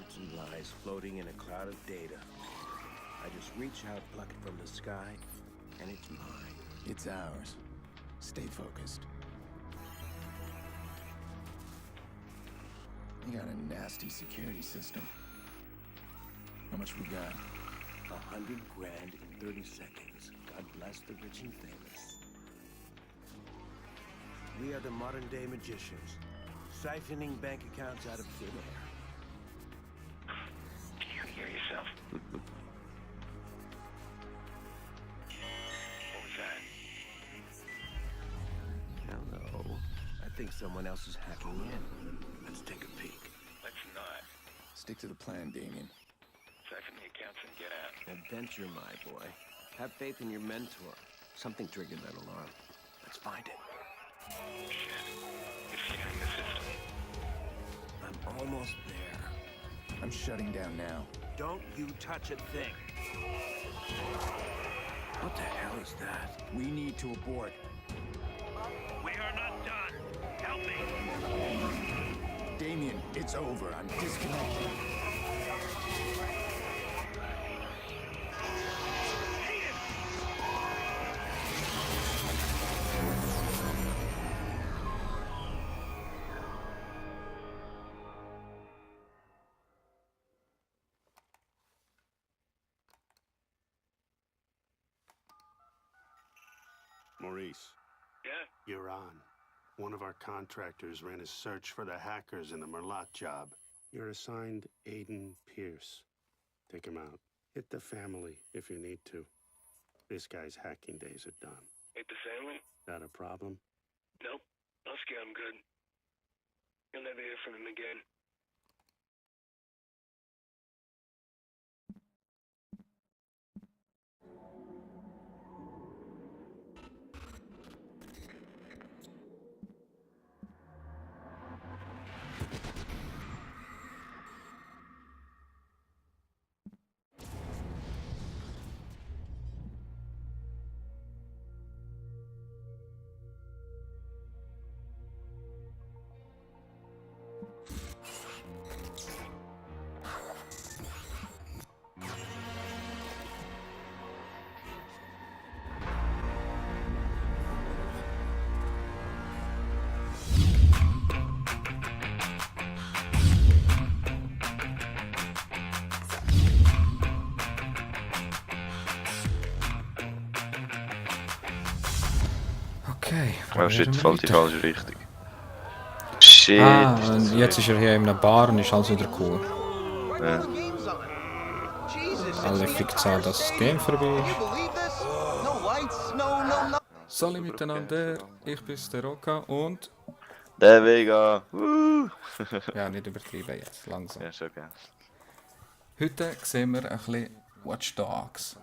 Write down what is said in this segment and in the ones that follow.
secrets and lies floating in a cloud of data. I just reach out, pluck it from the sky, and it's mine. It's ours. Stay focused. You got a nasty security system. How much we got? 100 grand in 30 seconds. God bless the rich and famous. We are the modern day magicians, siphoning bank accounts out of thin air. Do you hear yourself? What was that? Hello. I think someone else is hacking in. Let's take a peek. Let's not. Stick to the plan, Damien. Siphon the accounts and get out. Adventure, my boy. Have faith in your mentor. Something triggered that alarm. Let's find it. Shit. It's scanning the system. I'm almost there. I'm shutting down now. Don't you touch a thing. What the hell is that? We need to abort. We are not done. Help me. Damien, it's over. I'm disconnected. Maurice, Yeah? you're on. One of our contractors ran a search for the hackers in the Merlot job. You're assigned Aiden Pierce. Take him out. Hit the family if you need to. This guy's hacking days are done. Hit the family? That a problem? Nope. I'll scare him good. You'll never hear from him again. Okay. Oh shit, fällt die falsche Richtung. Shit. Ah, ist und das jetzt ist er hier in einer Bar und ist alles wieder cool. Ja. Alle fickt an, dass das Game vorbei ist. Salut miteinander, ich bin der Roca und... Der Vega. Ja, nicht übertrieben jetzt, langsam. Ja, schon geil. Heute sehen wir ein bisschen Watch Dogs.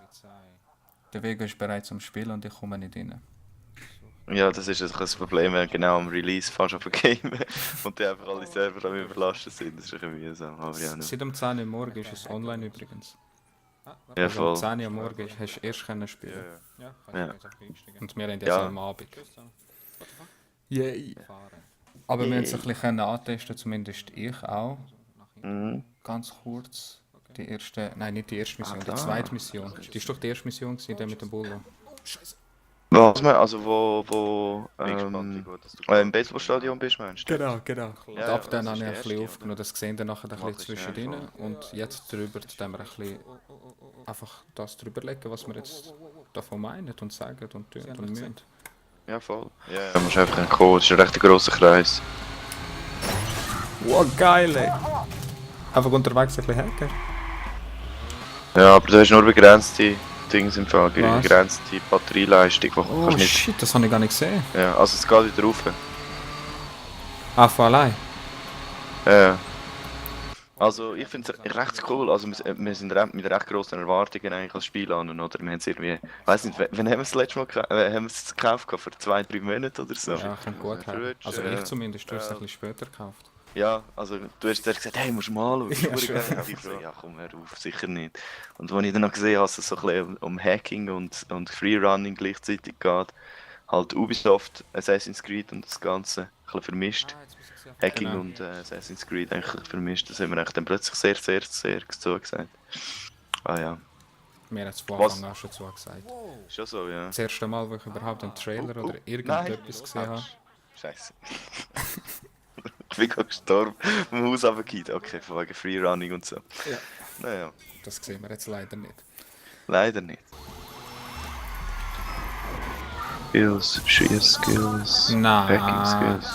Der Vega ist bereits zum Spielen und ich komme nicht rein. Ja, das ist das Problem, wenn genau am Release fast auf Game und die einfach alle Server am überlastet sind. Das ist ein bisschen mühsam, aber ja. Seit um 10 Uhr morgens ist es online übrigens. Ja, Also um voll. 10 Uhr morgens hast du erst können spielen. Ja. Und wir haben jetzt Ja. am Abend. Yay! Aber wir haben es ein bisschen antesten, zumindest ich auch. Mhm. Ganz kurz. Die erste, nein, nicht die erste Mission, die da. zweite Mission. Das war doch die erste Mission, der mit dem Bullo. Was man, also wo im Baseballstadion bist, meinst du? Genau. Und Ja, ab dann das habe ich ist ein die bisschen erste, aufgenommen, das sehen dann nachher ein bisschen Mach ich zwischendrin. schnell. Und jetzt drüber, dann wir ein bisschen einfach das drüber legen, was wir jetzt davon meinen und sagen und tun und müssen. Ja, voll. Ja, du musst einfach kommen, das ist ein recht grosser Kreis. Wow, geil, ey! Einfach unterwegs ein bisschen hacken. Ja, aber du hast nur begrenzte Dings im Fall, Was? begrenzte Batterieleistung, wo Oh kannst nicht... shit, das habe ich gar nicht gesehen. Ja, also es geht wieder rauf. Ah, von allein? Ja. Also ich finde es recht cool, also wir sind mit recht grossen Erwartungen eigentlich als Spiel an, oder? Wir haben es irgendwie, ich weiss nicht, wann haben wir es das letzte Mal haben wir es gekauft? Vor 2-3 Monaten oder so? Ja, könnte gut haben. Also ja. ich zumindest, du hast es ein bisschen später gekauft. Ja, also du hast zuerst gesagt, hey, musst du mal anschauen. Ja, Ja, schon. ich so, ja komm, hör auf, sicher nicht. Und als ich dann noch gesehen habe, dass es so ein bisschen um Hacking und Freerunning gleichzeitig geht, halt Ubisoft, Assassin's Creed und das Ganze, bisschen vermischt. Hacking Genau. und Assassin's Creed eigentlich vermischt. Das haben wir eigentlich dann plötzlich sehr, sehr, sehr zugesagt. Ah ja, Mir hat es von Was? Anfang an schon zugesagt. schon so, ja. Das erste Mal, wo ich überhaupt einen Trailer oder irgendetwas gesehen habe. Scheiße. Ich bin gerade gestorben, vom Haus runtergefallen. Okay, von wegen Freerunning und so. Ja. Naja, Das sehen wir jetzt leider nicht. leider nicht. Skills, Schießskills, Hacking Nein. Skills.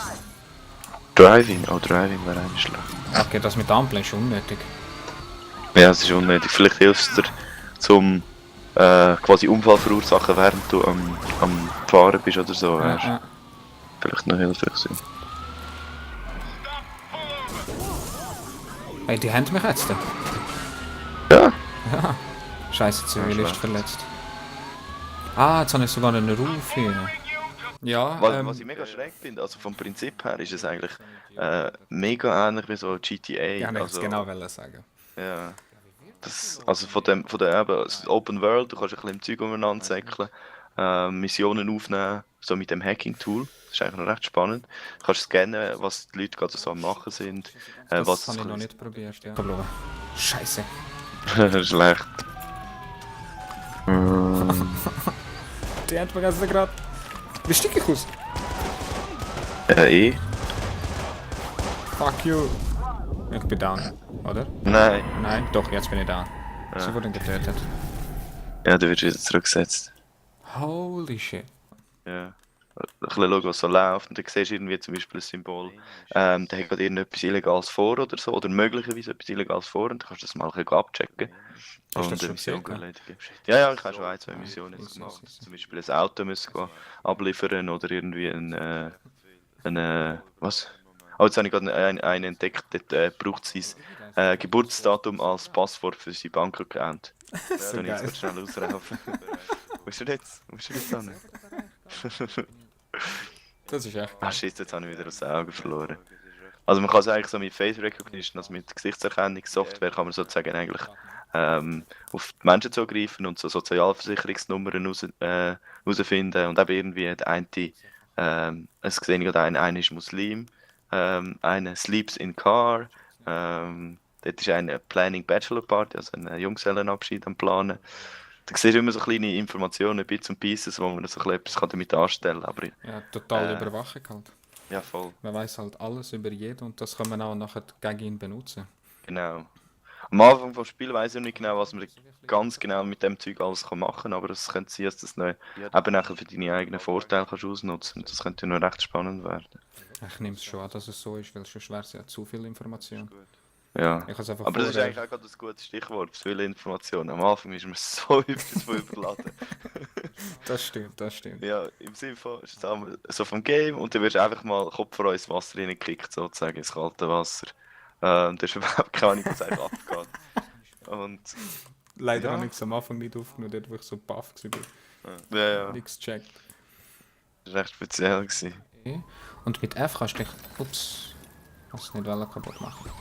Driving, Driving wäre eigentlich schlecht. Okay, das mit Ampeln ist unnötig. Ja, es ist unnötig. Vielleicht hilft es dir zum quasi Unfall verursachen, während du am Fahren bist oder so. Ja, Wärst ja. vielleicht noch hilfreich sein. Hey, die haben mich jetzt. Ja, Ja. Scheiße, Zivil ist verletzt. Ah, jetzt habe ich sogar einen Ruf hier. Ja, was ich mega schräg finde, also vom Prinzip her ist es eigentlich mega ähnlich wie so GTA. ja, ich Also, genau wollen sagen. ja. Das, also von der eben, das Open World, du kannst ein bisschen im Zeug umeinander säckeln, Missionen aufnehmen, so mit dem Hacking-Tool. Das ist eigentlich noch recht spannend. Du kannst scannen, was die Leute gerade so am machen sind. Das Was habe ich noch nicht probiert, ja. Verloren. Scheiße. Schlecht. Die hat mich also gerade... Wie stieg ich aus? Fuck you. Ich bin down, oder? Nein. Nein, doch, jetzt bin ich down. Sie wurden getötet. Ja, du wirst wieder zurückgesetzt. Holy shit. Ja. Ein bisschen schauen, was so läuft. Und dann siehst du irgendwie zum Beispiel ein Symbol. Der hat gerade irgendetwas Illegales vor oder so. Oder möglicherweise etwas Illegales vor. Und dann kannst du das mal ein bisschen abchecken. Hast du Und das schon eine Mission gesehen? erledigen. Ja, ich habe schon ein, zwei Missionen Easy, gemacht. easy. Zum Beispiel ein Auto müssen gehen abliefern oder irgendwie was? Oh, jetzt habe ich gerade einen entdeckt, dort braucht sein Geburtsdatum als Passwort für seinen Bankaccount. Das So kann ich jetzt geil. gerade schnell ausraufen. Musst du jetzt? Musst du jetzt an? Das ist echt Ah geil. shit, jetzt habe ich wieder aus den Augen verloren. Also man kann es eigentlich so mit Face Recognition, also mit Gesichtserkennungssoftware kann man sozusagen eigentlich auf die Menschen zugreifen und so Sozialversicherungsnummern herausfinden und eben irgendwie der eine, es sehe ich gerade einer ist Muslim, einer sleeps in car, dort ist eine Planning Bachelor Party, also ein Junggesellenabschied am Planen. Da siehst du immer so kleine Informationen, Bits und Pieces, wo man so ein bisschen etwas damit anstellen kann, aber Ja, total Überwachung halt. ja voll, Man weiß halt alles über jeden und das kann man auch nachher gegen ihn benutzen. genau. Am Anfang des Spiels weiss ich noch nicht genau, was man ganz genau mit dem Zeug alles machen kann, aber es könnte sein, dass du das noch eben nachher für deine eigenen Vorteile kannst ausnutzen und das könnte noch recht spannend werden. Ich nehme es schon an, dass es so ist, weil sonst wäre es ja zu viel Information. Ja. Ich habe es einfach Aber das ist vorher- eigentlich auch gerade ein gutes Stichwort, zu viele Informationen. Am Anfang ist man so überladen. Das stimmt, das stimmt. Ja, im Sinne von so vom Game und dann wirst du einfach mal Kopf vor ins Wasser reingekickt, sozusagen, ins kalte Wasser. Und du hast überhaupt keine Ahnung, was eigentlich abgeht. Und Leider Ja. habe ich es am Anfang nicht aufgenommen, dort wo ich so baff war. ja, Nichts gecheckt. das war recht speziell. Gewesen. Okay. Und mit F kannst du dich... Ups. Hast du nicht wollen kaputt machen.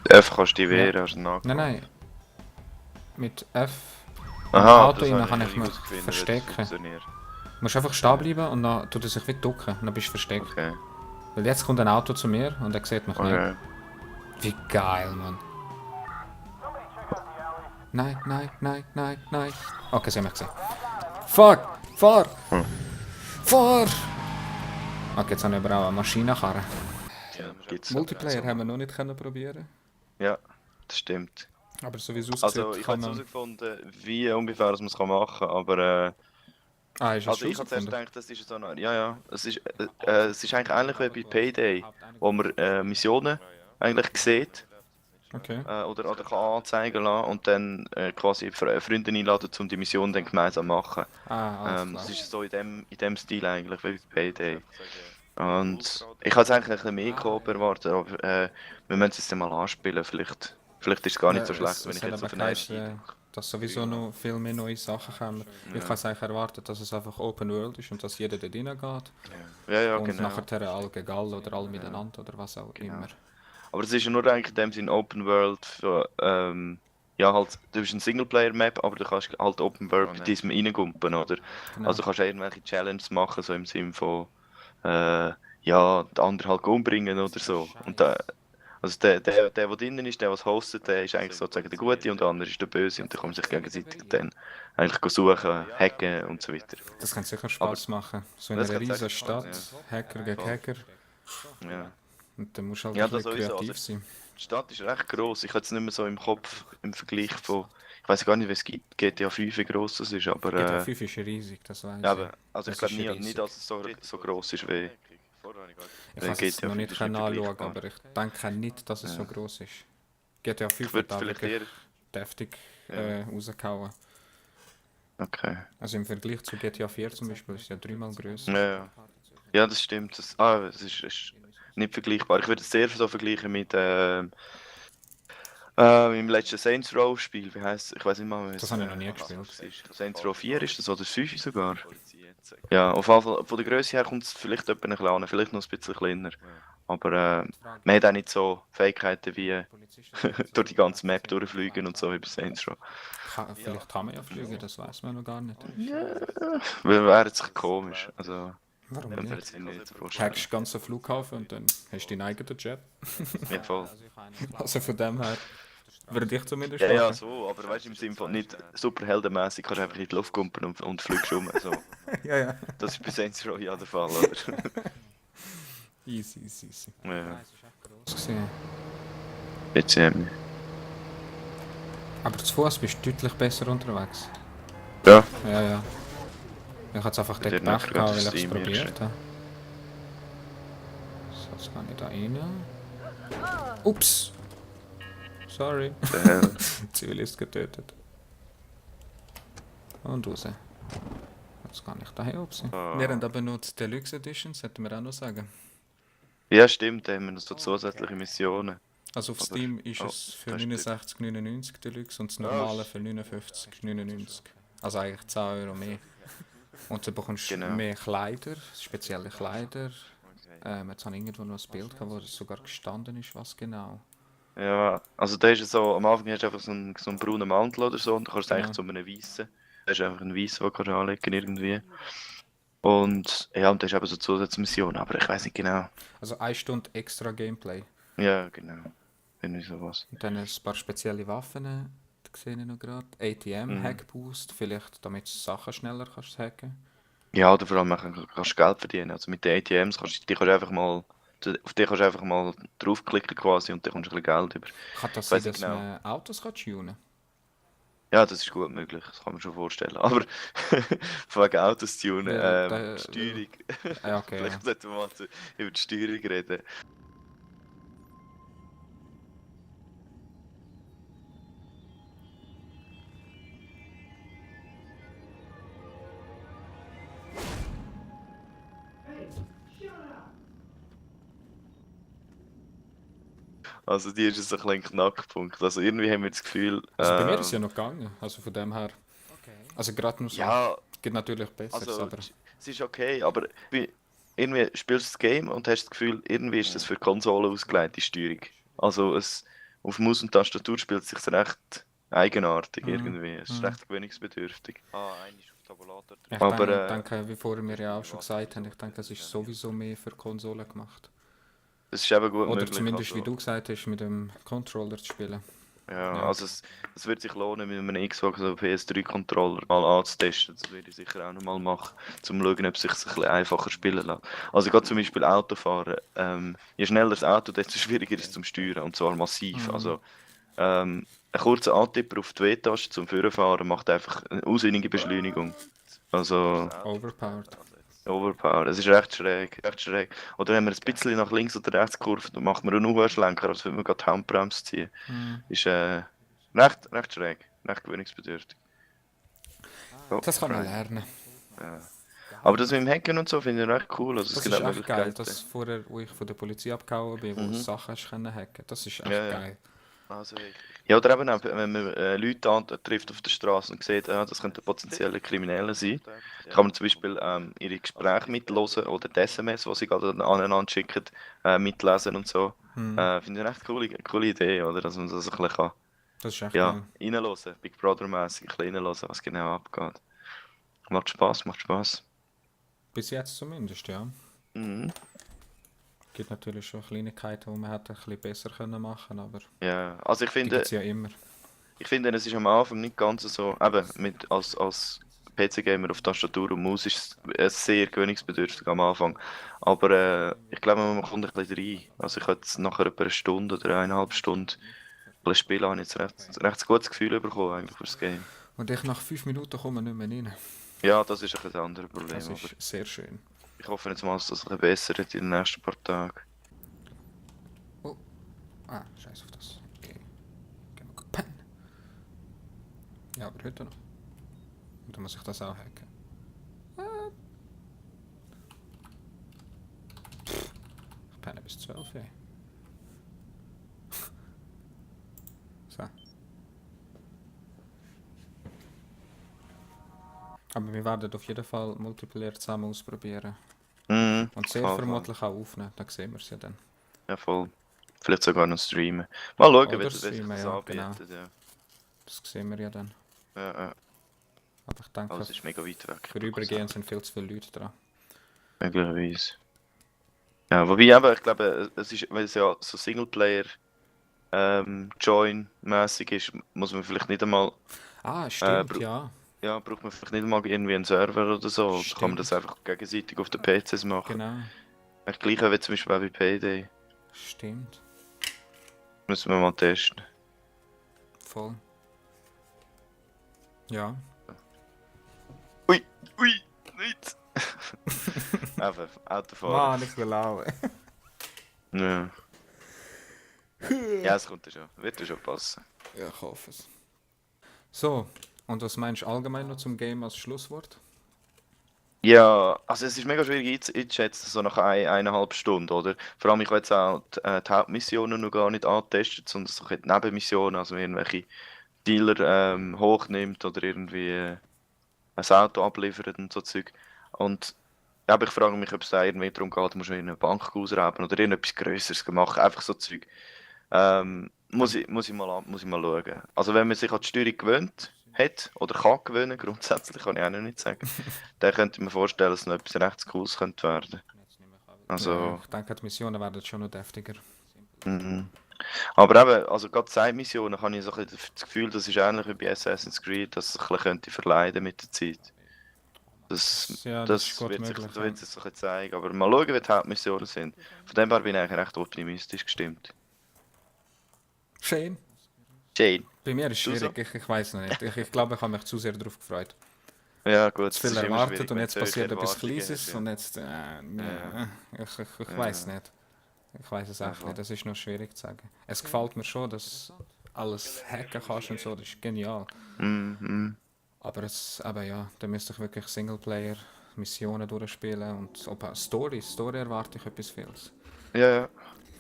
F kannst du die wehren, hast du Nein, nein. Mit F... Aha, Auto das rein habe kann ich ich nie mich herausgefunden, wie das verstecken. funktioniert. Du musst einfach stehen bleiben und dann tut er sich wie ducken. Und dann bist du versteckt. Okay, Weil jetzt kommt ein Auto zu mir und er sieht mich nicht. okay. Wie geil, Mann. Nein, nein, nein, nein, nein. Okay, sie haben mich gesehen. Fuck! Fahr! Fahr! Okay, jetzt habe ich aber auch eine Maschinenkarre. Ja, gibt's Multiplayer haben wir noch nicht können probieren. Ja, das stimmt. Aber so wie es aussieht, Also ich habe kann jetzt man... herausgefunden, wie ungefähr dass man es machen kann, aber Ah, ist es also schon ich habe zuerst rausgefunden? gedacht, das ist so eine, ja, es ist eigentlich ähnlich wie bei Payday, wo man Missionen eigentlich sieht Okay. oder kann anzeigen lassen und dann quasi Freunde einladen, um die Mission dann gemeinsam zu machen. Ah, alles klar. Das ist so in dem Stil eigentlich, wie bei Payday. Und ich hatte eigentlich ein bisschen mehr Coop erwartet, aber wir müssen es jetzt mal anspielen, vielleicht ist es gar nicht so schlecht, wenn ich jetzt auf einen dass sowieso noch viel mehr neue Sachen kommen. Ich habe eigentlich erwartet, dass es einfach Open World ist und dass jeder dort reingeht. Ja, und genau. nachher alle gegen alle oder alle miteinander oder was auch immer. Aber es ist ja nur eigentlich in dem Sinne Open World für, ja halt, du bist ein Singleplayer-Map, aber du kannst halt Open World bei diesem reingumpen, oder? Genau. Also kannst du irgendwelche Challenges machen, so im Sinne von, ja, den anderen halt umbringen oder so. Und also der drinnen ist, der was hostet, der ist eigentlich sozusagen der Gute und der andere ist der Böse und dann kann man sich gegenseitig dann eigentlich suchen, hacken und so weiter. Das kann sicher Aber Spaß machen. So in das einer kann sicher riesen Spaß, Stadt, Hacker gegen Voll. Hacker. Ja. Und dann musst du halt Ja, ein das bisschen sowieso. kreativ Also, sein. die Stadt ist recht gross. Ich habe jetzt nicht mehr so im Kopf im Vergleich von. Ich weiß gar nicht, wie es gibt. GTA 5 wie gross das ist, aber. GTA 5 ist riesig, das weiß Ja, ich. aber also ich Das glaube ist nie, riesig. dass es so gross ist wie. Ich kann es jetzt GTA noch 5 nicht ist nicht anschauen, vergleichbar. aber ich denke nicht, dass es so Ja. groß ist. GTA 5 Ich würde hat auch vielleicht wirklich eher. deftig Ja. rausgehauen. Okay. Also im Vergleich zu GTA 4 zum Beispiel ist es ja 3-mal größer. Ja. Ja, das stimmt. Es ist nicht vergleichbar. Ich würde es sehr so vergleichen mit im letzten Saints Row Spiel. Wie heißt Ich weiß nicht mal, wie es Das habe ich noch nie gespielt. ist. Saints Row 4 ist das oder das 5 sogar? Ja, auf jeden Fall von der Größe her kommt es vielleicht etwa ein bisschen an, vielleicht noch ein bisschen kleiner. Aber man hat auch nicht so Fähigkeiten wie durch die ganze Map durchfliegen und so wie bei Saints Row. Vielleicht kann man ja fliegen, das weiß man noch gar nicht. Wäre jetzt komisch. Also, Warum könnte man nicht? jetzt nicht so vorstellen. Hackst den ganzen Flughafen und dann hast du deinen eigenen Jet. Ja, voll. Also von dem her würde ich zumindest Ja, ja, machen. so, aber weißt du, im Sinne von nicht superheldenmäßig kannst du einfach in die Luft kumpen und fliegst rum. So. Ja, ja. Das ist bei Saints Row ja der Fall, oder? Easy, easy, easy. Ja, Das gesehen. jetzt Aber zu Fuß bist du deutlich besser unterwegs. Ja, Ja, ja. Ich hatte es einfach Bei dort dir Pech nicht gehabt, gerade weil ich das es Team probiert habe. So, jetzt kann ich da rein. Ups! Sorry. der Hell. Zivilist getötet. Und raus. Jetzt kann ich da hopsen. Wir haben aber noch die Deluxe Edition, sollten wir auch noch sagen. Ja, stimmt, da haben wir noch so zusätzliche Missionen. Also auf Aber- Steam ist oh, es für da ist 69,99 Deluxe und das normale für 59,99. Also eigentlich 10 Euro mehr. Und du bekommst Genau. mehr Kleider, spezielle Kleider. Jetzt habe ich irgendwo noch ein Bild gehabt, wo es sogar gestanden ist, was genau. Ja, also da ist es so, am Anfang hast du einfach so einen braunen Mantel oder so und du kannst Ja. eigentlich zu einem weißen. Da ist einfach ein weißer, den kannst du anlegen irgendwie. Und ja, und da ist eben so Zusatzmissionen, aber ich weiß nicht genau. Also 1 Stunde extra Gameplay. Ja, genau. Irgendwie sowas. Und dann ein paar spezielle Waffen, die sehe ich noch gerade. ATM, Hackboost, vielleicht damit du Sachen schneller kannst hacken. Ja, oder vor allem kannst du Geld verdienen. Also mit den ATMs auf die kannst du einfach mal draufklicken quasi und dann kommst du ein bisschen Geld über. Kann das Ich sein, weiss nicht dass genau. man Autos kann tunen? Ja, das ist gut möglich, das kann man schon vorstellen. Aber von wegen Autos tunen, Ja, Steuerung. Ja, okay. Ja. Vielleicht sollten wir mal über die Steuerung reden. Also die ist jetzt ein kleiner Knackpunkt. Also irgendwie haben wir das Gefühl. Also bei mir ist es ja noch gegangen, also von dem her. Also gerade nur so. Ja, Gibt natürlich Besseres, also aber es ist okay, aber irgendwie spielst du das Game und hast das Gefühl, irgendwie ist das für Konsolen ausgelegt, die Steuerung. Also auf Maus und Tastatur spielt es sich recht eigenartig irgendwie. Es ist recht gewöhnungsbedürftig. ich Aber, denke, wie vorher wir ja auch schon gesagt haben, ich denke, es ist sowieso mehr für Konsolen gemacht. Das ist eben gut Oder möglich. zumindest, wie also. du gesagt hast, mit dem Controller zu spielen. Ja, Ja. also es wird sich lohnen, mit einem Xbox oder PS3-Controller mal anzutesten. Das würde ich sicher auch noch mal machen, um zu schauen, ob es sich ein bisschen einfacher spielen lässt. Also gerade zum Beispiel Autofahren. Je schneller das Auto, desto schwieriger ist es zum Steuern, und zwar massiv. Also ein kurzer Antipper auf die W-Taste zum Führerfahren macht einfach eine unsinnige Beschleunigung. Also Overpowered. overpowered. Es ist recht schräg, recht schräg. Oder wenn man ein bisschen nach links oder rechts kurvt, dann macht man einen U-Schlenker, als würde man gerade die Handbremse ziehen. Ist recht schräg, recht gewöhnungsbedürftig. Oh, Das kann man schräg. lernen. Aber das mit dem Hacken und so finde ich recht cool. Also, Das es ist gibt auch echt geil, Möglichkeiten. dass vorher, wo ich von der Polizei abgehauen bin, wo du Sachen hast können hacken. Das ist echt Ja, ja. geil. Ja, oder eben auch, wenn man Leute trifft auf der Straße und sieht, das könnten potenzielle Kriminelle sein, kann man zum Beispiel ihre Gespräche mitlosen oder die SMS, die sie gerade aneinander schicken, mitlesen und so. Finde ich eine recht coole Idee, oder? Dass man das ein bisschen kann, Das ist echt ja, geil. reinhören, Big Brother-mäßig ein bisschen reinhören, was genau abgeht. Macht Spaß, macht Spaß. Bis jetzt zumindest, ja. Mhm. gibt natürlich schon Kleinigkeiten, die man hätte ein bisschen besser können machen, aber Ja, also ich die finde, gibt es ja immer. es ist am Anfang nicht ganz so, eben, als PC-Gamer auf Tastatur und Maus ist es sehr gewöhnungsbedürftig am Anfang. Aber ich glaube, man kommt ein bisschen rein. Also ich habe jetzt nachher etwa eine Stunde oder 1,5 Stunde ein bisschen spielen, habe ich jetzt recht gutes Gefühl bekommen eigentlich für das Game. Und ich nach 5 Minuten komme nicht mehr rein. Ja, das ist ein bisschen das andere Problem. Das Aber ist sehr schön. ich hoffe jetzt mal, dass das ein bisschen besser wird in den nächsten paar Tagen. Ah, scheiß auf das. Okay. Gehen wir pennen. Ja, aber heute noch. Und dann muss ich das auch hacken. Ich penne bis 12, ey. So. Aber wir werden auf jeden Fall Multiplayer zusammen ausprobieren. Mhm, Und sehr voll, vermutlich auch aufnehmen, dann sehen wir es ja dann. Ja, voll. Vielleicht sogar noch streamen. Mal schauen, Oder wie sich streamen, das ja, anbietet. Ja. Das sehen wir ja dann. Ja, ja. Aber ich denke, Alles ist mega weit weg. vorübergehend sind viel zu viele Leute dran. Möglicherweise. Ja, wobei eben, ich glaube, es ist, weil es ja so Singleplayer Join-mäßig ist, muss man vielleicht nicht einmal, Ah, stimmt, bra- ja. ja, braucht man vielleicht nicht einmal irgendwie einen Server oder so. Oder kann man das Stimmt. einfach gegenseitig auf den PCs machen. Genau. Eigentlich gleich wie zum Beispiel auch bei Payday. Stimmt. Müssen wir mal testen. Voll. Ja. Ui, nicht! Einfach, Autofahren. Mann, ich will auch. Ja. Ja, es kommt ja schon. Wird ja schon passen. Ja, ich hoffe es. So, und was meinst du allgemein noch zum Game als Schlusswort? Ja, also es ist mega schwierig einzuschätzen, so nach 1,5 Stunden, oder? Vor allem, ich habe jetzt auch die Hauptmissionen noch gar nicht angetestet, sondern so die Nebenmissionen, also wenn irgendwelche Dealer hochnimmt oder irgendwie ein Auto abliefert und so Zeug. Und ja, aber ich frage mich, ob es da irgendwie darum geht, muss man eine Bank ausrauben oder irgendetwas Größeres machen, einfach so Zeug. Muss ich mal schauen. Also wenn man sich an die Steuerung gewöhnt hat oder kann gewöhnen, grundsätzlich kann ich auch noch nicht sagen, dann könnte ich mir vorstellen, dass noch etwas recht Cooles könnte werden. Also, Ja, ich denke, die Missionen werden schon noch deftiger. mhm. Aber eben, also gerade Side-Missionen habe ich so ein bisschen das Gefühl, das ist ähnlich wie bei Assassin's Creed, dass es ein bisschen könnte verleiden mit der Zeit. Das, Ja, das das ist gut wird sich, möglich, so ja. wird sich so ein bisschen zeigen. Aber mal schauen, wie die Hauptmissionen sind. Von dem her bin ich eigentlich recht optimistisch gestimmt. Schön. Jane. Bei mir ist es Du so? schwierig, ich weiß noch nicht. Ich glaube, ich habe mich zu sehr darauf gefreut. Ja gut, Zu das viel ist immer erwartet schwierig, und wenn jetzt du solche passiert etwas Erwartungen Kleines hast, ja. und jetzt, nee, ich weiß nicht. Ich weiß es echt voll. nicht, das ist noch schwierig zu sagen. Es gefällt mir schon, dass alles hacken kannst und so, das ist genial. Mhm. Aber es, aber ja, da müsste ich wirklich Singleplayer Missionen durchspielen und ob auch Story erwarte ich etwas vieles. Ja, ja.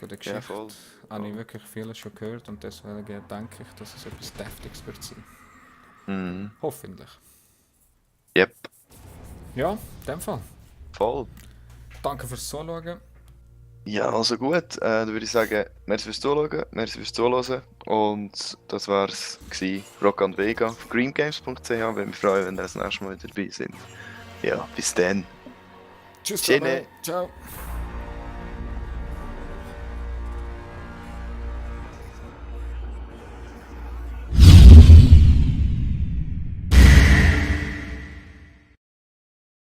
Von der Ja, Geschichte voll. habe ich wirklich vieles schon gehört und deswegen denke ich, dass es etwas Deftiges wird sein. Mhm. Hoffentlich. Yep. Ja, in dem Fall. Voll. Danke fürs Zuschauen. Ja, also gut. Dann würde ich sagen, merci fürs Zuschauen, merci fürs Zuhören. Und das war's gewesen. Rock and Vega auf greengames.ch. Würde mich freuen, wenn ihr das nächste Mal wieder dabei sind. Ja, bis dann. Tschüss Schöne. zusammen. Ciao.